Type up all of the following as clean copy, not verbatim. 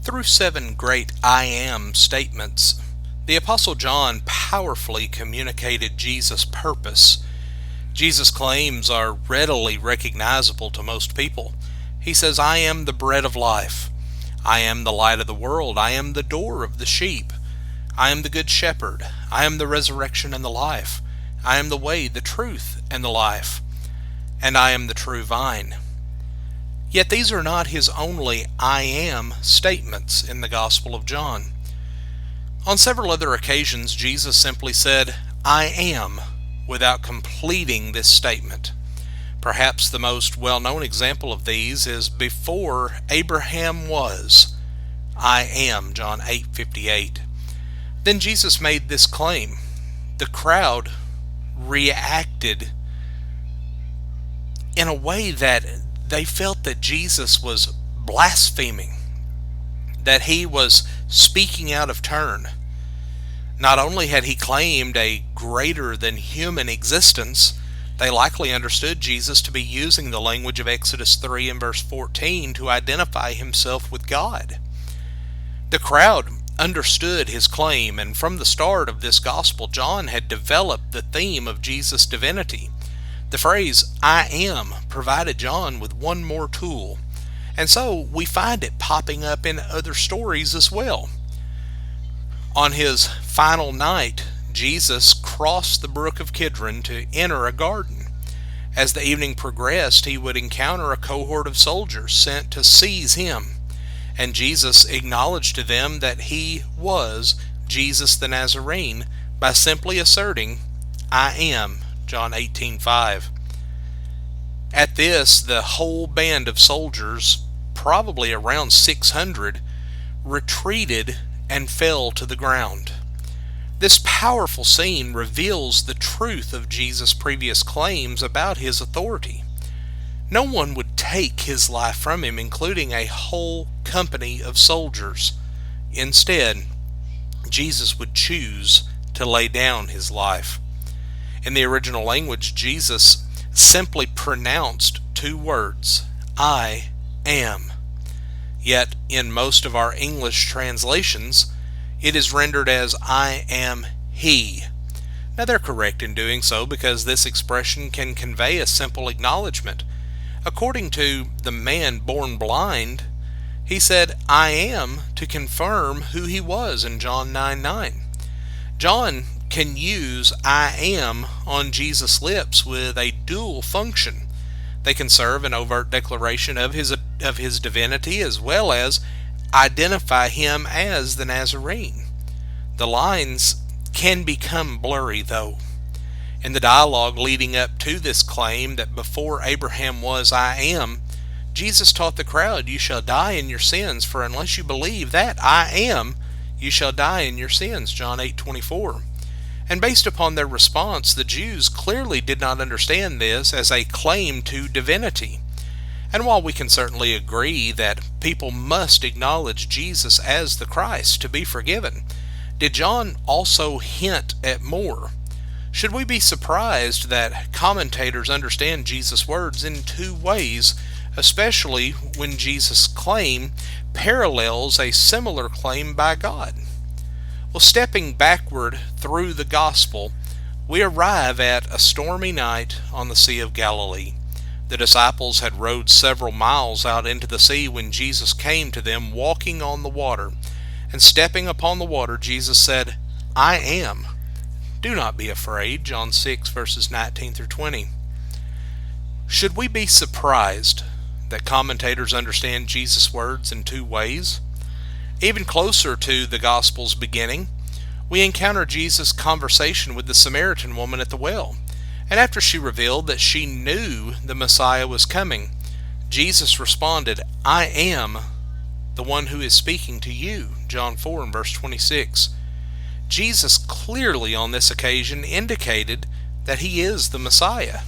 Through 7 great I Am statements, the Apostle John powerfully communicated Jesus' purpose. Jesus' claims are readily recognizable to most people. He says, I am the bread of life. I am the light of the world. I am the door of the sheep. I am the good shepherd. I am the resurrection and the life. I am the way, the truth, and the life. And I am the true vine. Yet these are not his only I am statements in the Gospel of John. On several other occasions, Jesus simply said, I am, without completing this statement. Perhaps the most well-known example of these is before Abraham was, I am, John 8:58. Then Jesus made this claim. The crowd reacted in a way that they felt that Jesus was blaspheming, that he was speaking out of turn. Not only had he claimed a greater than human existence, they likely understood Jesus to be using the language of Exodus 3 and verse 14 to identify himself with God. The crowd understood his claim, and from the start of this gospel, John had developed the theme of Jesus' divinity. The phrase, I am, provided John with one more tool, and so we find it popping up in other stories as well. On his final night, Jesus crossed the brook of Kidron to enter a garden. As the evening progressed, he would encounter a cohort of soldiers sent to seize him, and Jesus acknowledged to them that he was Jesus the Nazarene by simply asserting, I am, John 18:5. At this, the whole band of soldiers, probably around 600, retreated and fell to the ground. This powerful scene reveals the truth of Jesus' previous claims about his authority. No one would take his life from him, including a whole company of soldiers. Instead, Jesus would choose to lay down his life. In the original language, Jesus simply pronounced 2 words, I am. Yet, in most of our English translations, it is rendered as I am he. Now they're correct in doing so because this expression can convey a simple acknowledgement. According to the man born blind, he said, I am, to confirm who he was in John 9:9. John can use I am on Jesus' lips with a dual function. They can serve an overt declaration of his divinity as well as identify him as the Nazarene. The lines can become blurry, though. In the dialogue leading up to this claim that before Abraham was I am, Jesus taught the crowd, you shall die in your sins, for unless you believe that I am, you shall die in your sins, John 8:24. And based upon their response, the Jews clearly did not understand this as a claim to divinity. And while we can certainly agree that people must acknowledge Jesus as the Christ to be forgiven, did John also hint at more? Should we be surprised that commentators understand Jesus' words in 2 ways, especially when Jesus' claim parallels a similar claim by God? Well, stepping backward through the gospel, we arrive at a stormy night on the Sea of Galilee. The disciples had rowed several miles out into the sea when Jesus came to them walking on the water. And stepping upon the water, Jesus said, I am. Do not be afraid, John 6 verses 19 through 20. Should we be surprised that commentators understand Jesus' words in 2 ways? Even closer to the Gospel's beginning, we encounter Jesus' conversation with the Samaritan woman at the well. And after she revealed that she knew the Messiah was coming, Jesus responded, I am the one who is speaking to you, John 4 and verse 26. Jesus clearly on this occasion indicated that he is the Messiah.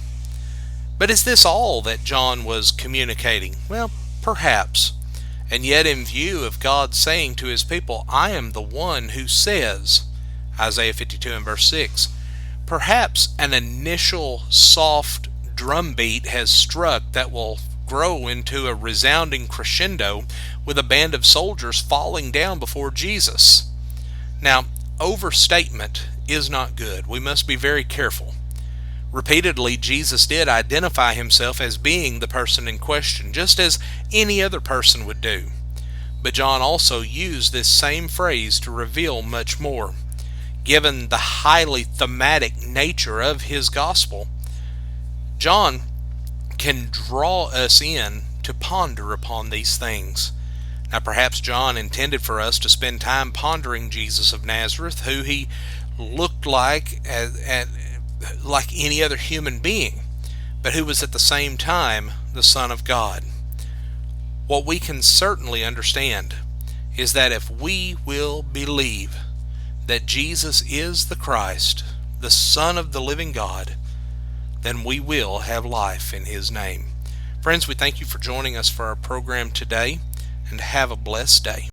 But is this all that John was communicating? Well, perhaps. And yet in view of God saying to his people, I am the one who says, Isaiah 52 and verse 6, perhaps an initial soft drum beat has struck that will grow into a resounding crescendo with a band of soldiers falling down before Jesus. Now, overstatement is not good. We must be very careful. Repeatedly, Jesus did identify himself as being the person in question, just as any other person would do. But John also used this same phrase to reveal much more. Given the highly thematic nature of his gospel, John can draw us in to ponder upon these things. Now, perhaps John intended for us to spend time pondering Jesus of Nazareth, who he looked like like any other human being, but who was at the same time the Son of God. What we can certainly understand is that if we will believe that Jesus is the Christ, the Son of the living God, then we will have life in his name. Friends, we thank you for joining us for our program today, and have a blessed day.